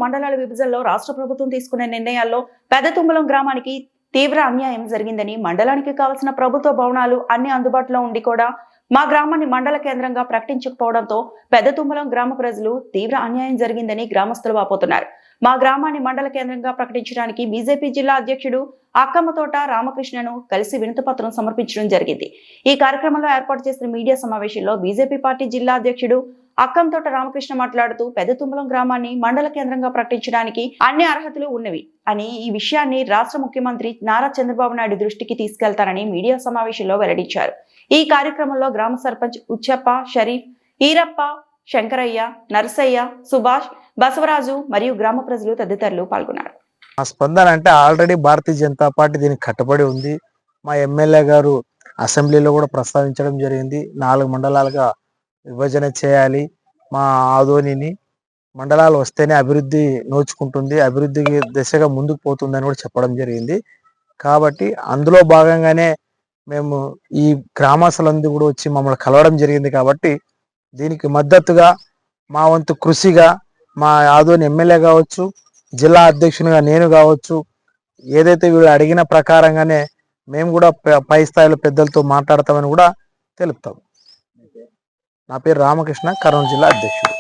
మండలాల విభజనలో రాష్ట్ర ప్రభుత్వం తీసుకునే నిర్ణయాల్లో పెద్దతుంబలం గ్రామానికి తీవ్ర అన్యాయం జరిగిందని, మండలానికి కావాల్సిన ప్రభుత్వ భవనాలు అన్ని అందుబాటులో ఉండి కూడా మా గ్రామాన్ని మండల కేంద్రంగా ప్రకటించకపోవడంతో పెద్దతుంబలం గ్రామ ప్రజలు తీవ్ర అన్యాయం జరిగిందని గ్రామస్తులు వాపోతున్నారు. మా గ్రామాన్ని మండల కేంద్రంగా ప్రకటించడానికి బీజేపీ జిల్లా అధ్యక్షుడు అక్కమ్మతోట రామకృష్ణను కలిసి వినతిపత్రం సమర్పించడం జరిగింది. ఈ కార్యక్రమంలో ఏర్పాటు చేసిన మీడియా సమావేశంలో బీజేపీ పార్టీ జిల్లా అధ్యక్షుడు అక్కంతోట రామకృష్ణ మాట్లాడుతూ పెద్దతుంబలం గ్రామాన్ని మండల కేంద్రంగా ప్రకటించడానికి అన్ని అర్హతలు ఉన్నవి అని, ఈ విషయాన్ని రాష్ట్ర ముఖ్యమంత్రి నారా చంద్రబాబు నాయుడు దృష్టికి తీసుకెళ్తారని మీడియా సమావేశంలో వెల్లడించారు. ఈ కార్యక్రమంలో గ్రామ సర్పంచ్ ఉచ్చప్ప, షరీఫ్, ఈరప్ప, శంకరయ్య, నరసయ్య, సుభాష్, బసవరాజు మరియు గ్రామ ప్రజలు తదితరులు పాల్గొన్నారు. మా స్పందన అంటే ఆల్రెడీ భారతీయ జనతా పార్టీ దీనికి కట్టుబడి ఉంది. మా ఎమ్మెల్యే గారు అసెంబ్లీలో కూడా ప్రస్తావించడం జరిగింది. 4 మండలాలుగా విభజన చేయాలి, మా ఆదోనిని మండలాలు వస్తేనే అభివృద్ధి నోచుకుంటుంది, అభివృద్ధి దిశగా ముందుకు పోతుందని కూడా చెప్పడం జరిగింది. కాబట్టి అందులో భాగంగానే మేము ఈ గ్రామస్తులందరూ కూడా వచ్చి మమ్మల్ని కలవడం జరిగింది. కాబట్టి దీనికి మద్దతుగా మా వంతు కృషిగా మా ఆదోని ఎమ్మెల్యే కావచ్చు, జిల్లా అధ్యక్షునిగా నేను కావచ్చు, ఏదైతే వీళ్ళు అడిగిన ప్రకారంగానే మేము కూడా పై స్థాయిలో పెద్దలతో మాట్లాడతామని కూడా తెలుపుతాం. నా పేరు రామకృష్ణ, కర్నూలు జిల్లా అధ్యక్షుడు.